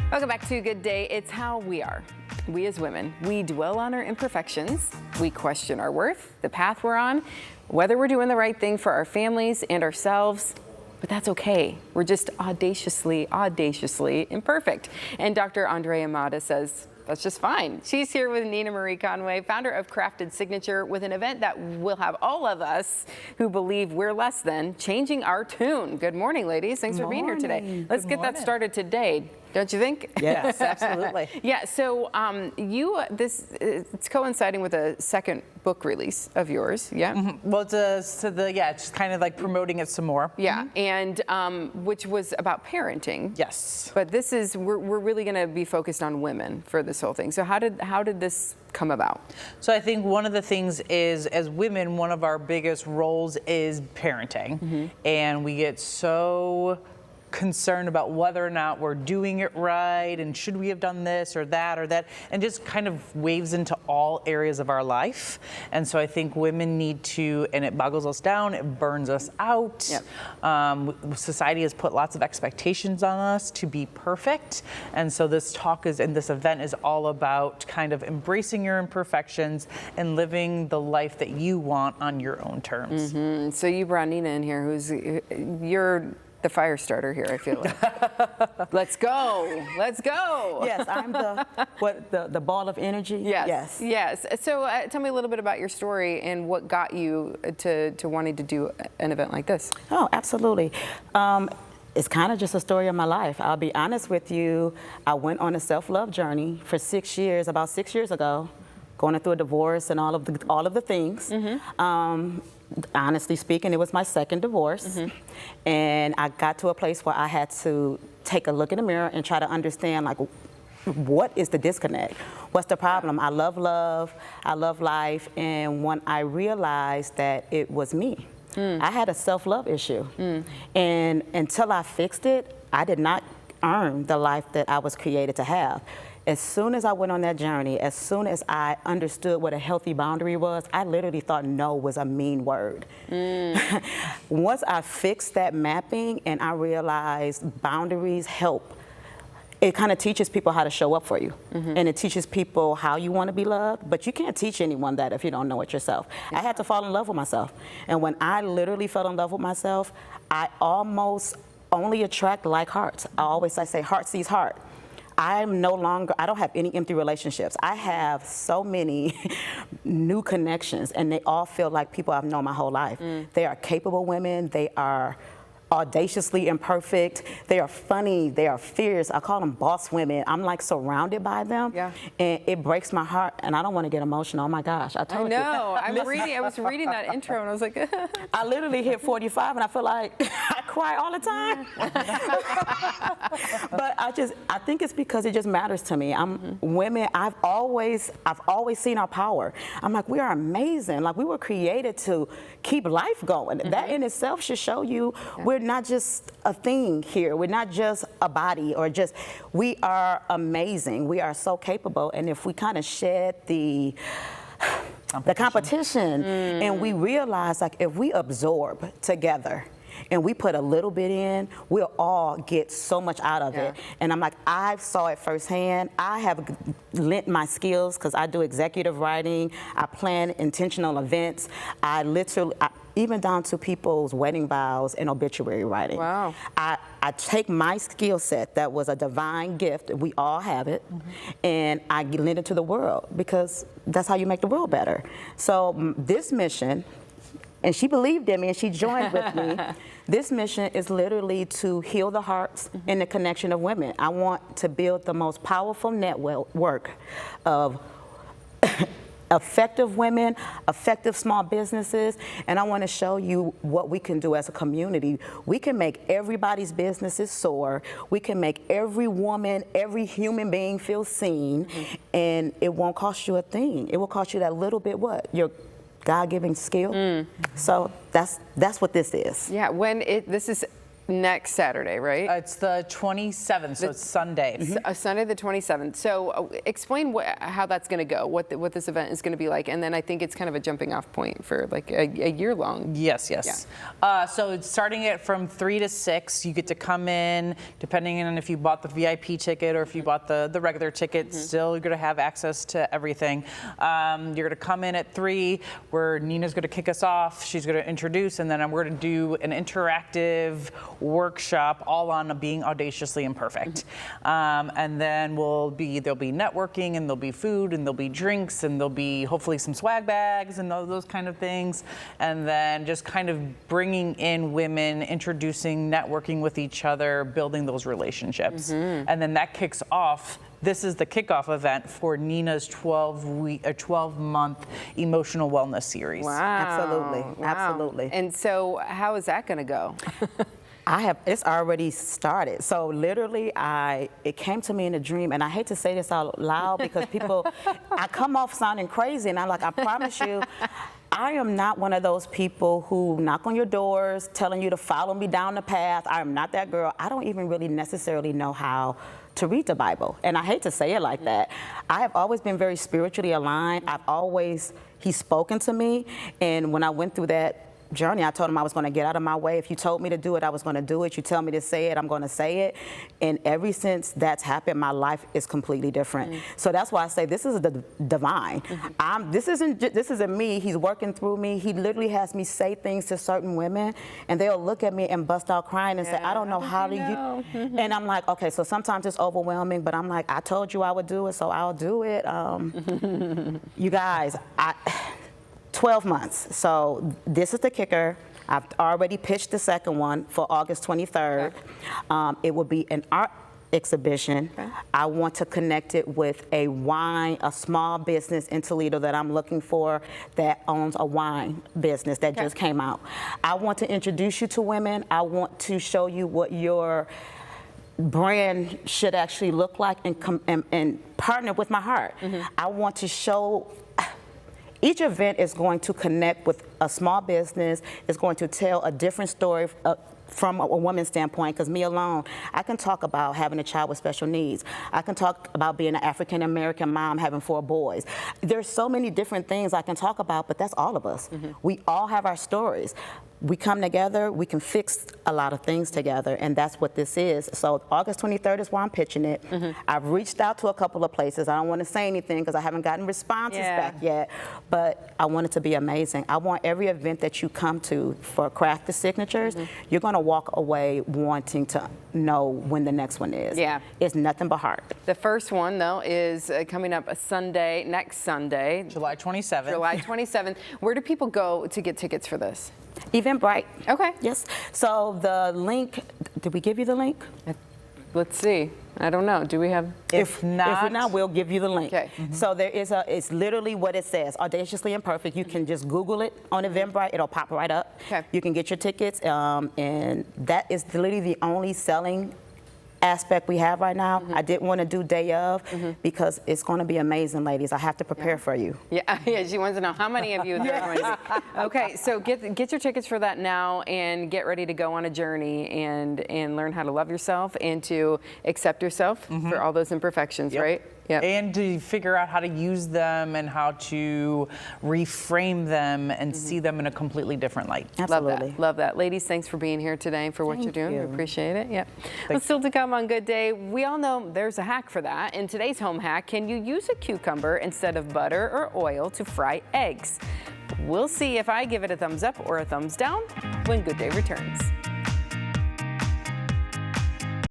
Welcome back to Good Day. It's how we are. We as women, we dwell on our imperfections. We question our worth, the path we're on, whether we're doing the right thing for our families and ourselves. But that's okay. We're just audaciously imperfect. And Dr. Andrea says that's just fine. She's here with Nina Marie Conway, founder of Crafted Signature, with an event that will have all of us who believe we're less than changing our tune. Good morning, ladies. Thanks for being here today. Let's get that started today. Don't you think? Yes, absolutely. Yeah, so it's coinciding with a second book release of yours, yeah? Mm-hmm. Well, it's just kind of like promoting it some more. Yeah, and which was about parenting. Yes. But this is, we're really gonna be focused on women for this whole thing. So how did this come about? So I think one of the things is, as women, one of our biggest roles is parenting. Mm-hmm. And we get so concerned about whether or not we're doing it right and should we have done this or that, and just kind of waves into all areas of our life. And so I think women need to, and it boggles us down, it burns us out. Yep. Society has put lots of expectations on us to be perfect. And so this this event is all about kind of embracing your imperfections and living the life that you want on your own terms. Mm-hmm. So you brought Nina in here, you're the fire starter here, I feel like. Let's go. Yes, I'm the ball of energy. Yes. So tell me a little bit about your story and what got you to wanting to do an event like this. Oh, absolutely. It's kind of just a story of my life. I'll be honest with you. I went on a self-love journey for 6 years, about 6 years ago, going through a divorce and all of the things. Mm-hmm. Honestly speaking, it was my second divorce. Mm-hmm. And I got to a place where I had to take a look in the mirror and try to understand, like, what is the disconnect? What's the problem? I love love, I love life, and when I realized that it was me, I had a self-love issue. And until I fixed it, I did not earn the life that I was created to have. As soon as I went on that journey, as soon as I understood what a healthy boundary was, I literally thought no was a mean word. Once I fixed that mapping and I realized boundaries help, it kind of teaches people how to show up for you. Mm-hmm. And it teaches people how you want to be loved, but you can't teach anyone that if you don't know it yourself. Yeah. I had to fall in love with myself. And when I literally fell in love with myself, I almost only attract like hearts. I say heart sees heart. I don't have any empty relationships. I have so many new connections, and they all feel like people I've known my whole life. They are capable women. They are audaciously imperfect. They are funny. They are fierce. I call them boss women. I'm like surrounded by them, and it breaks my heart. And I don't want to get emotional. Oh my gosh, I told you. I was reading that intro, and I was like, I literally hit 45, and I feel like I cry all the time. But I think it's because it just matters to me. Women. I've always seen our power. I'm like, we are amazing. Like, we were created to keep life going. Mm-hmm. That in itself should show you we're not just a thing here. We're not just a body we are amazing. We are so capable. And if we kind of shed the competition and we realize, like, if we absorb together and we put a little bit in, we'll all get so much out of it. And I'm like, I saw it firsthand. I have lent my skills because I do executive writing. I plan intentional events. Even down to people's wedding vows and obituary writing. Wow. I take my skill set that was a divine gift, we all have it, and I lend it to the world because that's how you make the world better. So this mission, and she believed in me and she joined with me, this mission is literally to heal the hearts and the connection of women. I want to build the most powerful network of effective women, effective small businesses, and I want to show you what we can do as a community. We can make everybody's businesses soar. We can make every woman, every human being feel seen, and it won't cost you a thing. It will cost you that little bit, your God-given skill. So that's what this is. Yeah, this is next Saturday, right? It's the 27th, so it's Sunday. Sunday the 27th. So explain how that's going to go, what this event is going to be like, and then I think it's kind of a jumping off point for like a year long. Yes. So it's starting it from 3 to 6. You get to come in, depending on if you bought the VIP ticket or if you bought the regular ticket, still you're going to have access to everything. You're going to come in at 3, where Nina's going to kick us off. She's going to introduce, and then we're going to do an interactive workshop all on being audaciously imperfect. And then there'll be networking, and there'll be food, and there'll be drinks, and there'll be hopefully some swag bags and those kind of things. And then just kind of bringing in women, introducing, networking with each other, building those relationships. And then that kicks off. This is the kickoff event for Nina's 12-month emotional wellness series. Absolutely. Absolutely. And so how is that going to go? It's already started. So literally, it came to me in a dream, and I hate to say this out loud because I come off sounding crazy, and I'm like, I promise you, I am not one of those people who knock on your doors telling you to follow me down the path. I am not that girl. I don't even really necessarily know how to read the Bible. And I hate to say it like that. I have always been very spiritually aligned. He's spoken to me, and when I went through that journey, I told him I was going to get out of my way. If you told me to do it, I was going to do it. You tell me to say it, I'm going to say it. And ever since that's happened, my life is completely different. So that's why I say this is the divine. This isn't me. He's working through me. He literally has me say things to certain women, and they'll look at me and bust out crying and say, I don't know how do you. And I'm like, okay, so sometimes it's overwhelming, but I'm like, I told you I would do it, so I'll do it. You guys, 12 months. So this is the kicker. I've already pitched the second one for August 23rd. It will be an art exhibition. I want to connect it with a small business in Toledo that I'm looking for that owns a wine business that just came out. I want to introduce you to women. I want to show you what your brand should actually look like and partner with my heart. I want to show. Each event is going to connect with a small business. It's going to tell a different story from a woman's standpoint, because me alone, I can talk about having a child with special needs. I can talk about being an African-American mom having 4 boys. There's so many different things I can talk about, but that's all of us. We all have our stories. We come together, we can fix a lot of things together, and that's what this is. So August 23rd is where I'm pitching it. I've reached out to a couple of places. I don't want to say anything because I haven't gotten responses back yet, but I want it to be amazing. I want every event that you come to for Craft the Signatures, you're going to walk away wanting to know when the next one is. It's nothing but heart. The first one, though, is coming up next Sunday. July 27th. July 27th. Where do people go to get tickets for this? Eventbrite. Okay. Yes. So the link, did we give you the link? Let's see. I don't know. Do we have? If not, we'll give you the link. Okay. So there is it's literally what it says, Audaciously Imperfect. You can just Google it on Eventbrite. It'll pop right up. Okay. You can get your tickets, and that is literally the only selling aspect we have right now. I didn't want to do day of because it's going to be amazing, ladies. I have to prepare for you. Yeah, she wants to know how many of you there are going to be. Okay, so get your tickets for that now and get ready to go on a journey and learn how to love yourself and to accept yourself for all those imperfections, right? Yep. And to figure out how to use them and how to reframe them and see them in a completely different light. Absolutely. Love that. Ladies, thanks for being here today for what you're doing. We appreciate it. Yep. But still to come on Good Day, we all know there's a hack for that. In today's home hack, can you use a cucumber instead of butter or oil to fry eggs? We'll see if I give it a thumbs up or a thumbs down when Good Day returns.